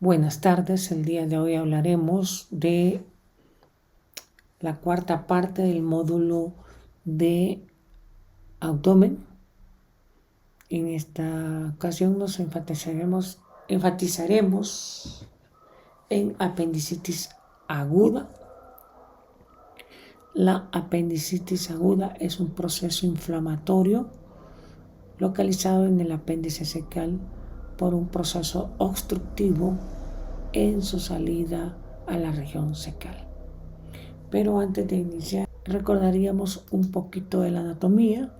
Buenas tardes, el día de hoy hablaremos de la cuarta parte del módulo de abdomen. En esta ocasión nos enfatizaremos en apendicitis aguda. La apendicitis aguda es un proceso inflamatorio localizado en el apéndice cecal por un proceso obstructivo en su salida a la región cecal. Pero antes de iniciar, recordaríamos un poquito de la anatomía,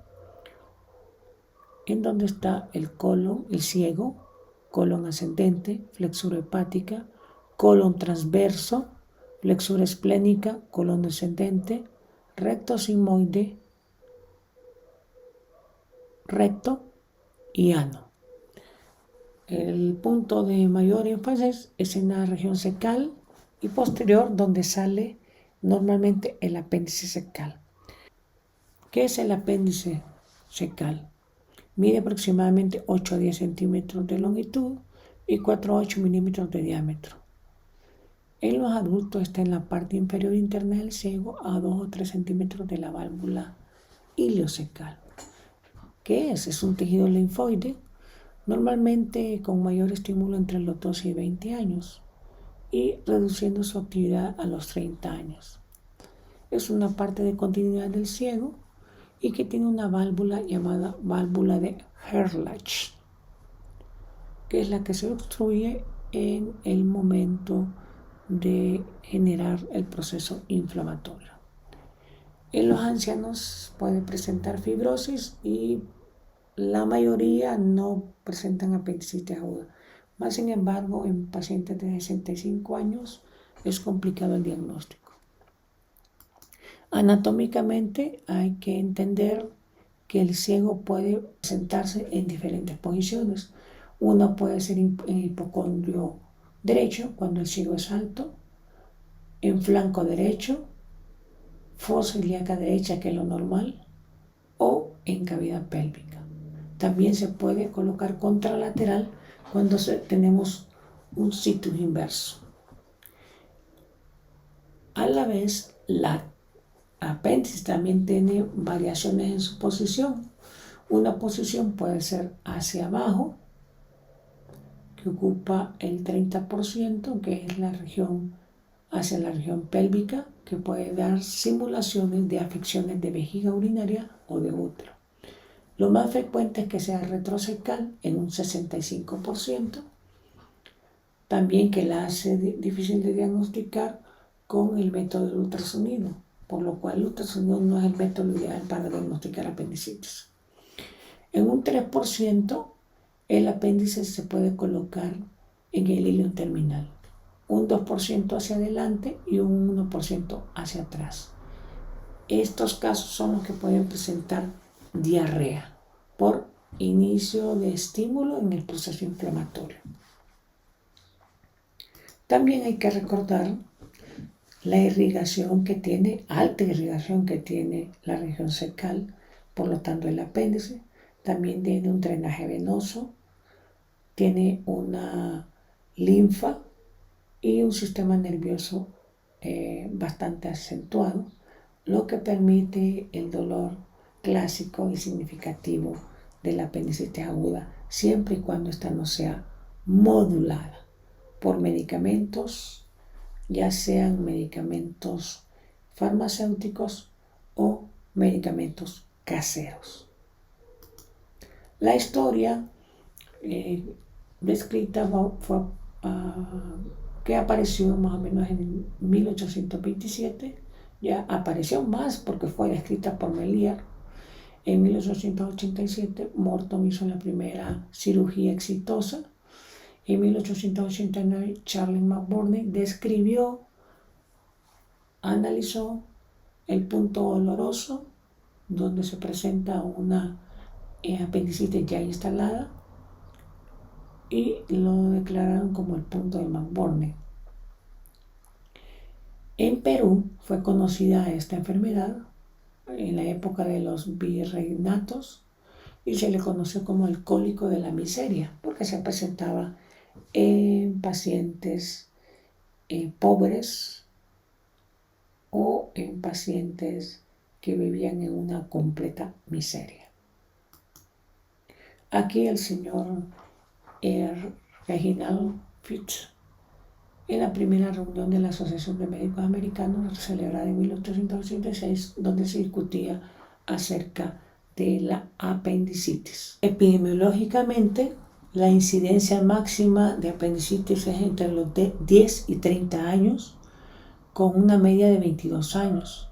en donde está el colon, el ciego, colon ascendente, flexura hepática, colon transverso, flexura esplénica, colon descendente, recto sigmoide, recto y ano. El punto de mayor énfasis es en la región cecal y posterior, donde sale normalmente el apéndice cecal. ¿Qué es el apéndice cecal? Mide aproximadamente 8 a 10 centímetros de longitud y 4 a 8 milímetros de diámetro. En los adultos está en la parte inferior interna del ciego a 2 o 3 centímetros de la válvula iliocecal. ¿Qué es? Es un tejido linfoide, normalmente con mayor estímulo entre los 12 y 20 años y reduciendo su actividad a los 30 años. Es una parte de continuidad del ciego y que tiene una válvula llamada válvula de Ehrlich, que es la que se obstruye en el momento de generar el proceso inflamatorio. En los ancianos puede presentar fibrosis y la mayoría no presentan apendicitis aguda. Más sin embargo, en pacientes de 65 años es complicado el diagnóstico. Anatómicamente hay que entender que el ciego puede sentarse en diferentes posiciones. Una puede ser en hipocondrio derecho, cuando el ciego es alto, en flanco derecho, fosa ilíaca derecha, que es lo normal, o en cavidad pélvica. También se puede colocar contralateral cuando tenemos un situs inverso. A la vez, la apéndice también tiene variaciones en su posición. Una posición puede ser hacia abajo, que ocupa el 30%, que es la región hacia la región pélvica, que puede dar simulaciones de afecciones de vejiga urinaria o de útero. Lo más frecuente es que sea retrocecal en un 65%, también que la hace difícil de diagnosticar con el método del ultrasonido, por lo cual el ultrasonido no es el método ideal para diagnosticar apendicitis. En un 3%, el apéndice se puede colocar en el hilio terminal, un 2% hacia adelante y un 1% hacia atrás. Estos casos son los que pueden presentar diarrea por inicio de estímulo en el proceso inflamatorio. También hay que recordar la irrigación que tiene, alta irrigación que tiene la región cecal, por lo tanto el apéndice también tiene un drenaje venoso, tiene una linfa y un sistema nervioso bastante acentuado, lo que permite el dolor clásico y significativo de la apendicitis aguda, siempre y cuando esta no sea modulada por medicamentos, ya sean medicamentos farmacéuticos o medicamentos caseros. La historia descrita fue que apareció más o menos en 1827, ya apareció más porque fue descrita por Melier. En 1887 Morton hizo la primera cirugía exitosa. En 1889 Charles McBurney describió, analizó el punto doloroso donde se presenta una apendicitis ya instalada y lo declararon como el punto de McBurney. En Perú fue conocida esta enfermedad en la época de los virreinatos y se le conoció como el cólico de la miseria porque se presentaba en pacientes pobres o en pacientes que vivían en una completa miseria. Aquí el señor Reginald Fitch, en la primera reunión de la Asociación de Médicos Americanos, celebrada en 1886, donde se discutía acerca de la apendicitis. Epidemiológicamente, la incidencia máxima de apendicitis es entre los 10 y 30 años, con una media de 22 años.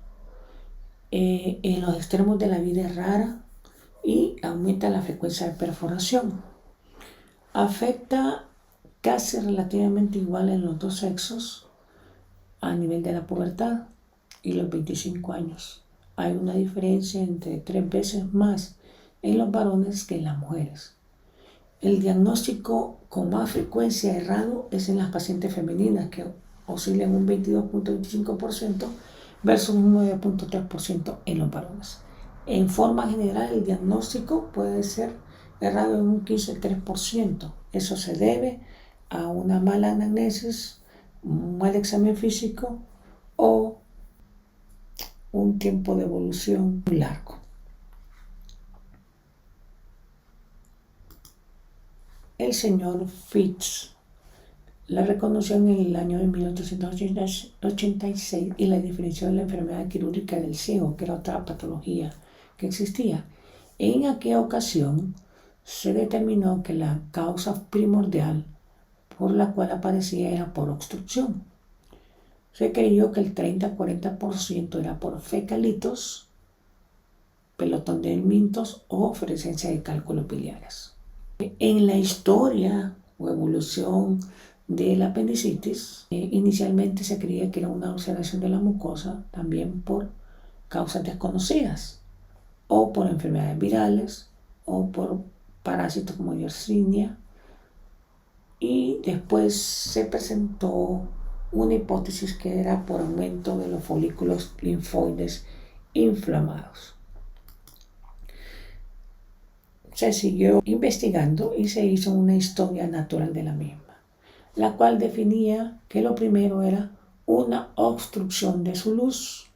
En los extremos de la vida es rara y aumenta la frecuencia de perforación. Afecta casi relativamente igual en los dos sexos a nivel de la pubertad y los 25 años. Hay una diferencia entre 3 veces más en los varones que en las mujeres. El diagnóstico con más frecuencia errado es en las pacientes femeninas, que oscilan un 22.25% versus un 9.3% en los varones. En forma general, el diagnóstico puede ser errado en un 15.3%. Eso se debe a una mala anamnesis, un mal examen físico o un tiempo de evolución muy largo. El señor Fitch la reconoció en el año de 1886 y la diferenció de la enfermedad quirúrgica del ciego, que era otra patología que existía. En aquella ocasión se determinó que la causa primordial por la cual aparecía era por obstrucción. Se creyó que el 30-40% era por fecalitos, pelotón de helmintos o fluorescencia de cálculos biliares. En la historia o evolución de la apendicitis, inicialmente se creía que era una ulceración de la mucosa, también por causas desconocidas, o por enfermedades virales, o por parásitos como Yersinia, y después se presentó una hipótesis que era por aumento de los folículos linfoides inflamados. Se siguió investigando y se hizo una historia natural de la misma, la cual definía que lo primero era una obstrucción de su luz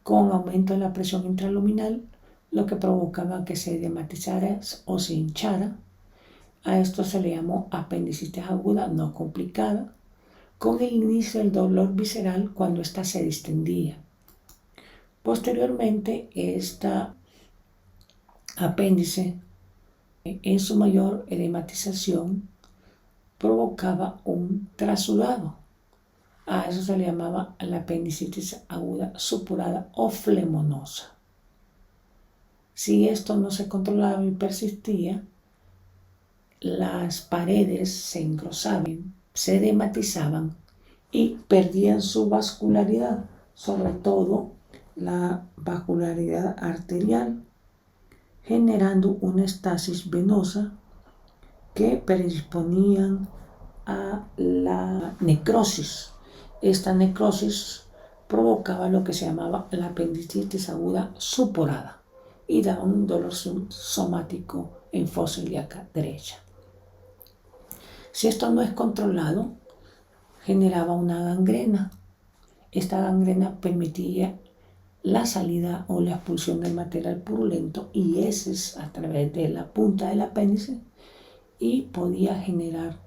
con aumento de la presión intraluminal, lo que provocaba que se edematizara o se hinchara. A esto se le llamó apendicitis aguda no complicada, con el inicio del dolor visceral cuando ésta se distendía. Posteriormente, esta apéndice, en su mayor edematización, provocaba un trasudado. A eso se le llamaba la apendicitis aguda supurada o flemonosa. Si esto no se controlaba y persistía, las paredes se engrosaban, se edematizaban y perdían su vascularidad, sobre todo la vascularidad arterial, generando una estasis venosa que predisponían a la necrosis. Esta necrosis provocaba lo que se llamaba la apendicitis aguda supurada y daba un dolor somático en fosa ilíaca derecha. Si esto no es controlado, generaba una gangrena. Esta gangrena permitía la salida o la expulsión del material purulento y heces a través de la punta del apéndice, y podía generar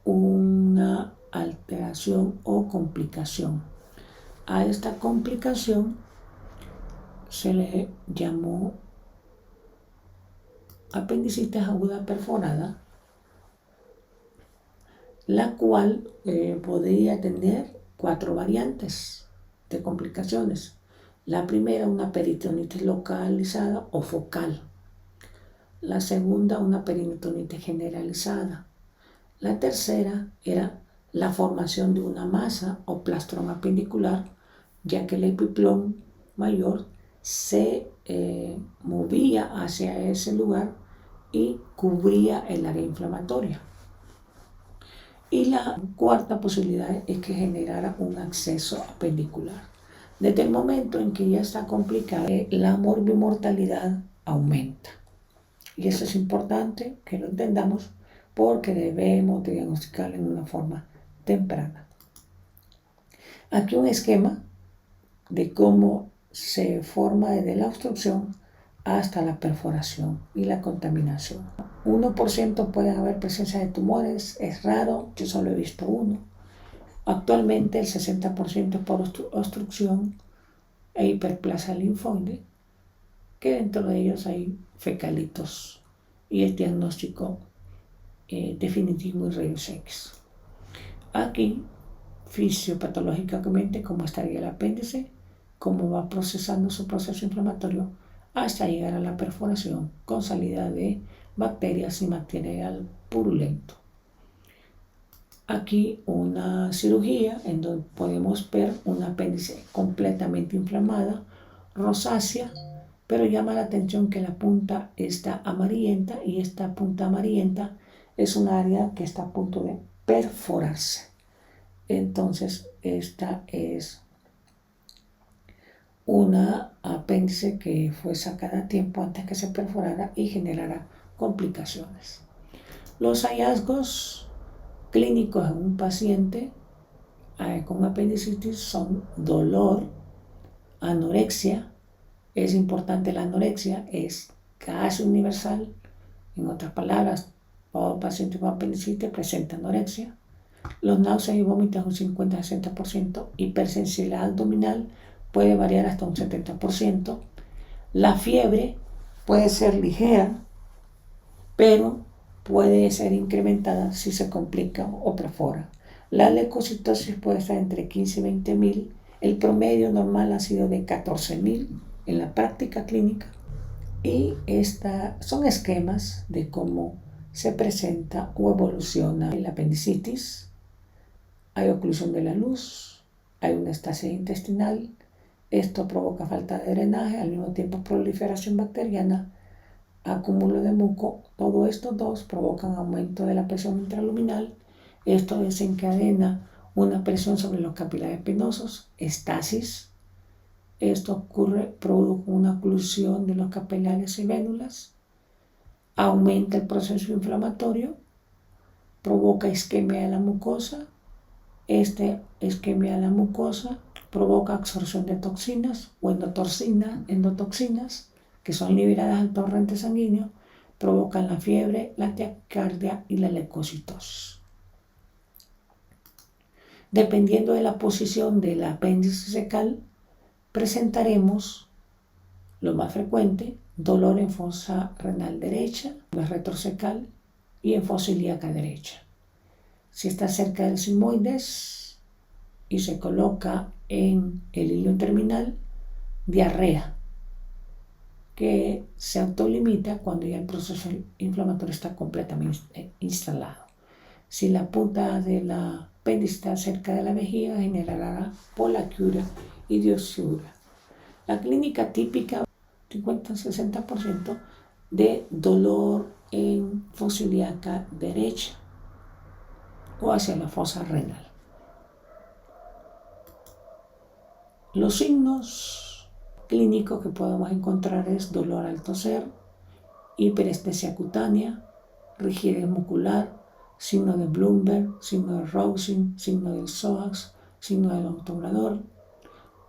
una alteración o complicación. A esta complicación se le llamó apendicitis aguda perforada, la cual podría tener 4 variantes de complicaciones. La primera, una peritonitis localizada o focal. La segunda, una peritonitis generalizada. La tercera era la formación de una masa o plastrón apendicular, ya que el epiplón mayor se movía hacia ese lugar y cubría el área inflamatoria. Y la cuarta posibilidad es que generara un absceso apendicular. Desde el momento en que ya está complicada, la morbimortalidad aumenta. Y eso es importante que lo entendamos, porque debemos diagnosticarla en una forma temprana. Aquí un esquema de cómo se forma desde la obstrucción hasta la perforación y la contaminación. 1% puede haber presencia de tumores, es raro, yo solo he visto uno. Actualmente el 60% es por obstrucción e hiperplasia linfoide, que dentro de ellos hay fecalitos y el diagnóstico definitivo y rayos X. Aquí, fisiopatológicamente, cómo estaría el apéndice, cómo va procesando su proceso inflamatorio hasta llegar a la perforación con salida de bacterias y material purulento. Aquí una cirugía en donde podemos ver un apéndice completamente inflamada, rosácea, pero llama la atención que la punta está amarillenta y esta punta amarillenta es un área que está a punto de perforarse. Entonces, esta es una apéndice que fue sacada a tiempo antes que se perforara y generara complicaciones. Los hallazgos clínicos en un paciente con apendicitis son dolor, anorexia. Es importante la anorexia, es casi universal. En otras palabras, todo paciente con apendicitis presenta anorexia. Los náuseas y vómitos un 50-60%, hipersensibilidad abdominal puede variar hasta un 70%. La fiebre puede ser ligera, pero puede ser incrementada si se complica o perfora. La leucocitosis puede estar entre 15 y 20.000. El promedio normal ha sido de 14.000 en la práctica clínica. Y son esquemas de cómo se presenta o evoluciona el apendicitis. Hay oclusión de la luz, hay una estasis intestinal. Esto provoca falta de drenaje, al mismo tiempo proliferación bacteriana, acúmulo de muco. Todo estos dos provocan aumento de la presión intraluminal. Esto desencadena una presión sobre los capilares penosos, estasis. Esto produce una oclusión de los capilares y vénulas, aumenta el proceso inflamatorio, provoca isquemia de la mucosa. Isquemia de la mucosa provoca absorción de toxinas o endotoxinas, que son liberadas al torrente sanguíneo, provocan la fiebre, la taquicardia y la leucocitosis. Dependiendo de la posición del apéndice secal, presentaremos, lo más frecuente, dolor en fosa renal derecha, retrocecal y en fosa ilíaca derecha. Si está cerca del sigmoides y se coloca en el hilo terminal, diarrea, que se autolimita cuando ya el proceso inflamatorio está completamente instalado. Si la punta de la apéndice está cerca de la vejiga, generará polaquiuria y diosciura. La clínica típica, 50-60% de dolor en fosa ilíaca derecha o hacia la fosa renal. Los signos clínicos que podemos encontrar es dolor al toser, hiperestesia cutánea, rigidez muscular, signo de Bloomberg, signo de Rousing, signo del psoas, signo del obturador.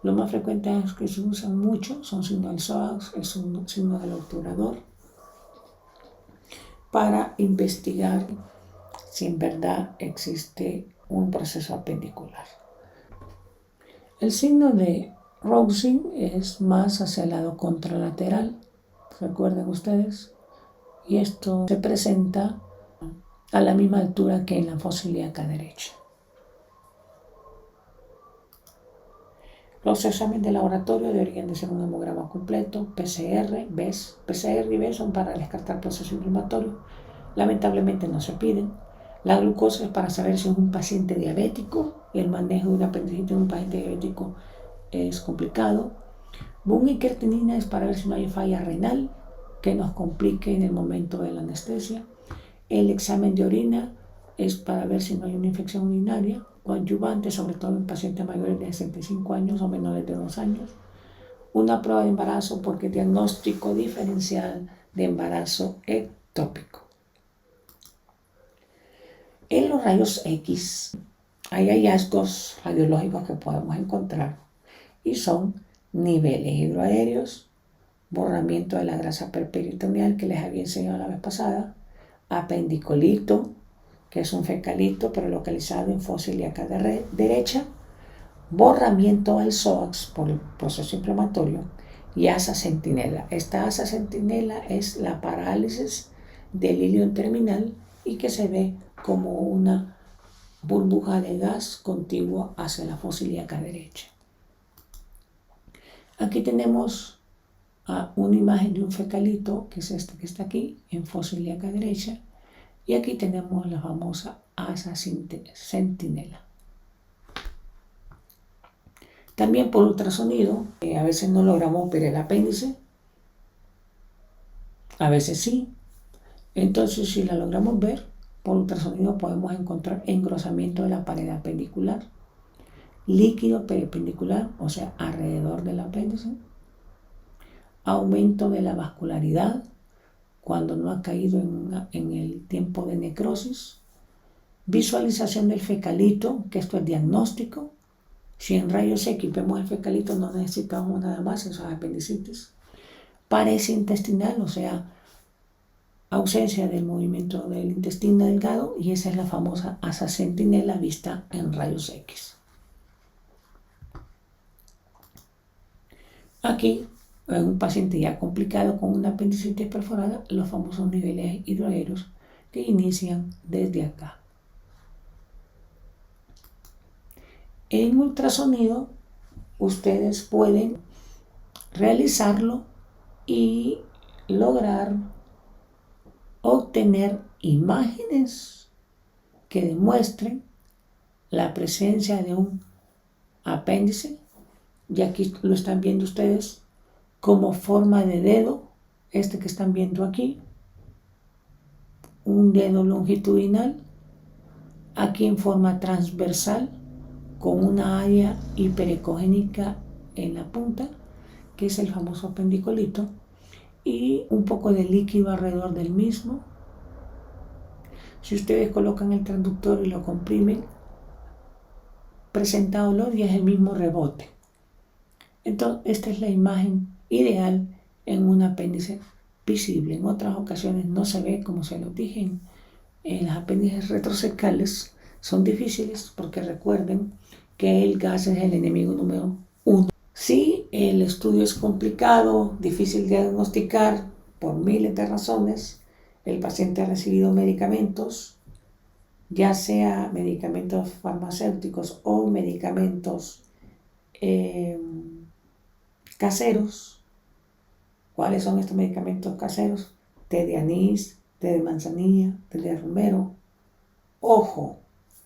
Lo más frecuente es que se usan mucho, son signo del psoas, es un signo del obturador, para investigar si en verdad existe un proceso apendicular. El signo de Rousing es más hacia el lado contralateral, recuerden ustedes, y esto se presenta a la misma altura que en la fosa ilíaca derecha. Los exámenes de laboratorio deberían de ser un hemograma completo, PCR, BES. PCR y BES son para descartar proceso inflamatorio. Lamentablemente no se piden. La glucosa es para saber si es un paciente diabético. El manejo de una apendicitis en un paciente diabético es complicado. Bun y creatinina es para ver si no hay falla renal que nos complique en el momento de la anestesia. El examen de orina es para ver si no hay una infección urinaria coadyuvante, sobre todo en pacientes mayores de 65 años o menores de 2 años. Una prueba de embarazo porque diagnóstico diferencial de embarazo ectópico. En los rayos X hay hallazgos radiológicos que podemos encontrar y son niveles hidroaéreos, borramiento de la grasa perperitoneal que les había enseñado la vez pasada, apendicolito, que es un fecalito pero localizado en fosa ilíaca derecha, borramiento al psoas por el proceso inflamatorio y asa centinela. Esta asa centinela es la parálisis del ilion terminal y que se ve como una burbuja de gas contigua hacia la fosa ilíaca derecha. Aquí tenemos una imagen de un fecalito, que es este que está aquí, en fosa ilíaca derecha, y aquí tenemos la famosa asa centinela. También por ultrasonido, a veces no logramos ver el apéndice, a veces sí. Entonces, si la logramos ver, por ultrasonido podemos encontrar engrosamiento de la pared apendicular, líquido peripendicular, o sea, alrededor del apéndice, aumento de la vascularidad cuando no ha caído en el tiempo de necrosis, visualización del fecalito, que esto es diagnóstico. Si en rayos X vemos el fecalito, no necesitamos nada más, eso es apendicitis. Paresia intestinal, o sea, ausencia del movimiento del intestino delgado, y esa es la famosa asa centinela vista en rayos X. Aquí, en un paciente ya complicado con una apendicitis perforada, los famosos niveles hidroaéreos que inician desde acá. En ultrasonido, ustedes pueden realizarlo y lograr obtener imágenes que demuestren la presencia de un apéndice, y aquí lo están viendo ustedes como forma de dedo, este que están viendo aquí, un dedo longitudinal, aquí en forma transversal, con una área hiperecogénica en la punta, que es el famoso apendicolito, y un poco de líquido alrededor del mismo. Si ustedes colocan el transductor y lo comprimen, presenta dolor y es el mismo rebote. Entonces, esta es la imagen ideal en un apéndice visible. En otras ocasiones no se ve, como se los dije, en las apéndices retrosecales son difíciles porque recuerden que el gas es el enemigo número 1. Si el estudio es complicado, difícil de diagnosticar por miles de razones, el paciente ha recibido medicamentos, ya sea medicamentos farmacéuticos o medicamentos caseros. ¿Cuáles son estos medicamentos caseros? Té de anís, té de manzanilla, té de romero. Ojo,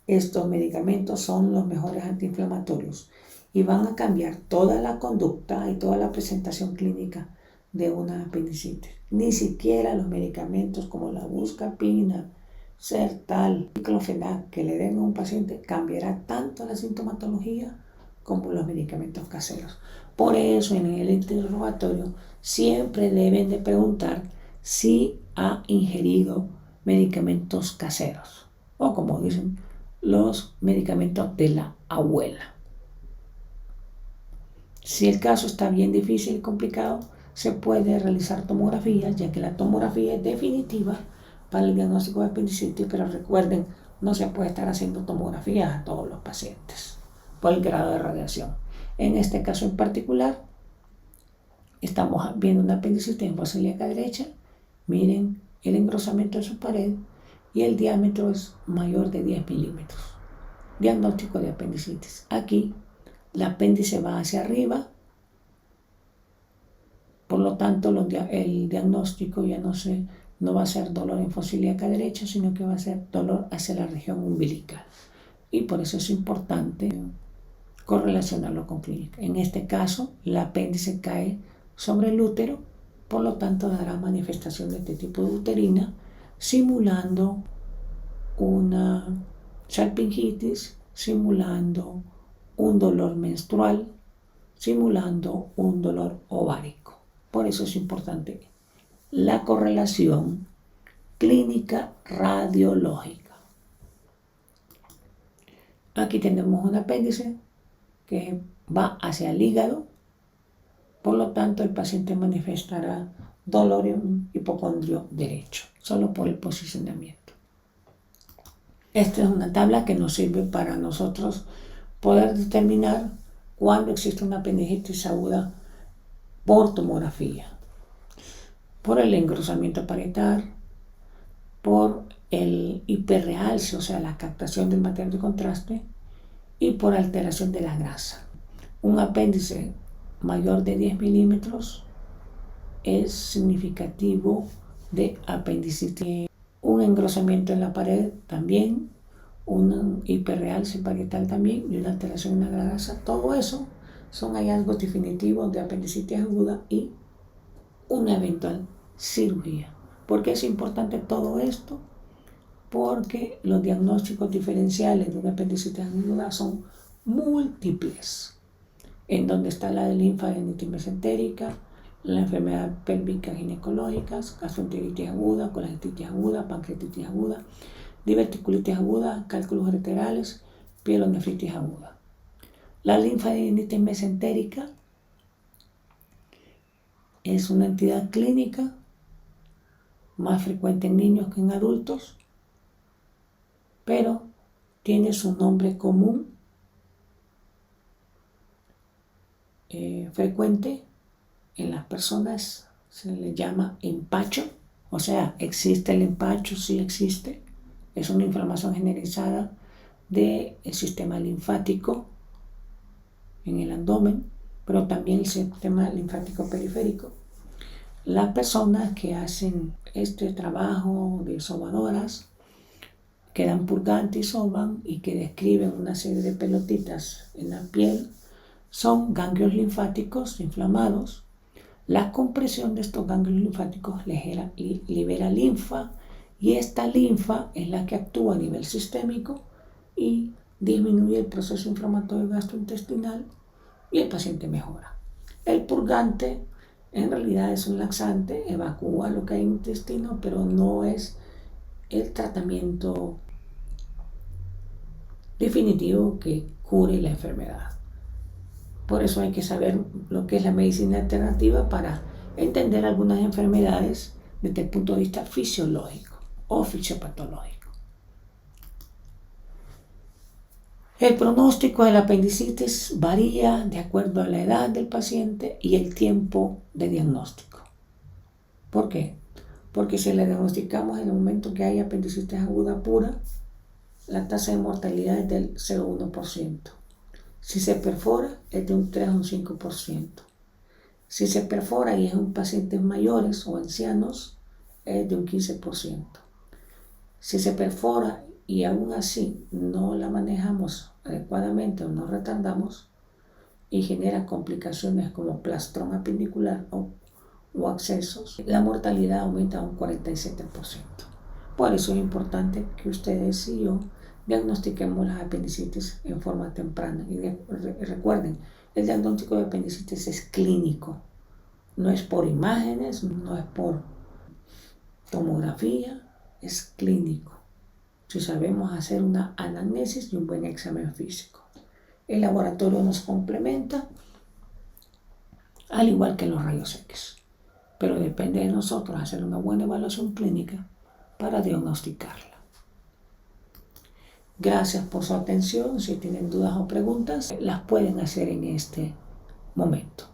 estos medicamentos son los mejores antiinflamatorios y van a cambiar toda la conducta y toda la presentación clínica de una apendicitis. Ni siquiera los medicamentos como la buscapina, Sertal, diclofenac que le den a un paciente cambiará tanto la sintomatología como los medicamentos caseros. Por eso en el interrogatorio siempre deben de preguntar si ha ingerido medicamentos caseros, o como dicen, los medicamentos de la abuela. Si el caso está bien difícil y complicado, se puede realizar tomografía, ya que la tomografía es definitiva para el diagnóstico de apendicitis, pero recuerden, no se puede estar haciendo tomografía a todos los pacientes por el grado de radiación. En este caso en particular, estamos viendo una apendicitis en fosa ilíaca derecha. Miren el engrosamiento de su pared y el diámetro es mayor de 10 milímetros. Diagnóstico de apendicitis. Aquí el apéndice va hacia arriba, por lo tanto el diagnóstico ya no va a ser dolor en fosa ilíaca derecha, sino que va a ser dolor hacia la región umbilical. Y por eso es importante correlacionarlo con clínica. En este caso, el apéndice cae sobre el útero, por lo tanto dará manifestación de este tipo de uterina, simulando una salpingitis, simulando un dolor menstrual, simulando un dolor ovárico. Por eso es importante la correlación clínica radiológica. Aquí tenemos un apéndice que va hacia el hígado, por lo tanto el paciente manifestará dolor en hipocondrio derecho, solo por el posicionamiento. Esta es una tabla que nos sirve para nosotros poder determinar cuándo existe una apendicitis aguda por tomografía, por el engrosamiento parietal, por el hiperrealce, o sea, la captación del material de contraste, y por alteración de la grasa. Un apéndice mayor de 10 milímetros es significativo de apendicitis. Un engrosamiento en la pared también, un hiperrealce parietal también y una alteración en la grasa. Todo eso son hallazgos definitivos de apendicitis aguda y una eventual cirugía. ¿Por qué es importante todo esto? Porque los diagnósticos diferenciales de una apendicitis aguda son múltiples, en donde está la linfadenitis mesentérica, la enfermedad pélvica ginecológica, gastroenteritis aguda, colangitis aguda, pancreatitis aguda, diverticulitis aguda, cálculos ureterales, pielonefritis aguda. La linfadenitis mesentérica es una entidad clínica más frecuente en niños que en adultos, pero tiene su nombre común frecuente en las personas, se le llama empacho, o sea, existe el empacho, sí existe, es una inflamación generalizada del sistema linfático en el abdomen, pero también el sistema linfático periférico. Las personas que hacen este trabajo de sobadoras, que dan purgante y soban y que describen una serie de pelotitas en la piel, son ganglios linfáticos inflamados. La compresión de estos ganglios linfáticos libera linfa y esta linfa es la que actúa a nivel sistémico y disminuye el proceso inflamatorio gastrointestinal y el paciente mejora. El purgante en realidad es un laxante, evacúa lo que hay en el intestino, pero no es el tratamiento definitivo que cure la enfermedad. Por eso hay que saber lo que es la medicina alternativa para entender algunas enfermedades desde el punto de vista fisiológico o fisiopatológico. El pronóstico de la apendicitis varía de acuerdo a la edad del paciente y el tiempo de diagnóstico. ¿Por qué? Porque si le diagnosticamos en el momento que hay apendicitis aguda pura, la tasa de mortalidad es del 0,1%. Si se perfora, es de un 3 a un 5%. Si se perfora y es en pacientes mayores o ancianos, es de un 15%. Si se perfora y aún así no la manejamos adecuadamente o no retardamos y genera complicaciones como plastrón apendicular o abscesos, la mortalidad aumenta a un 47%. Por eso es importante que ustedes y yo diagnostiquemos las apendicitis en forma temprana. Y recuerden, el diagnóstico de apendicitis es clínico. No es por imágenes, no es por tomografía, es clínico. Si sabemos hacer una anamnesis y un buen examen físico. El laboratorio nos complementa, al igual que los rayos X. Pero depende de nosotros hacer una buena evaluación clínica para diagnosticarla. Gracias por su atención. Si tienen dudas o preguntas, las pueden hacer en este momento.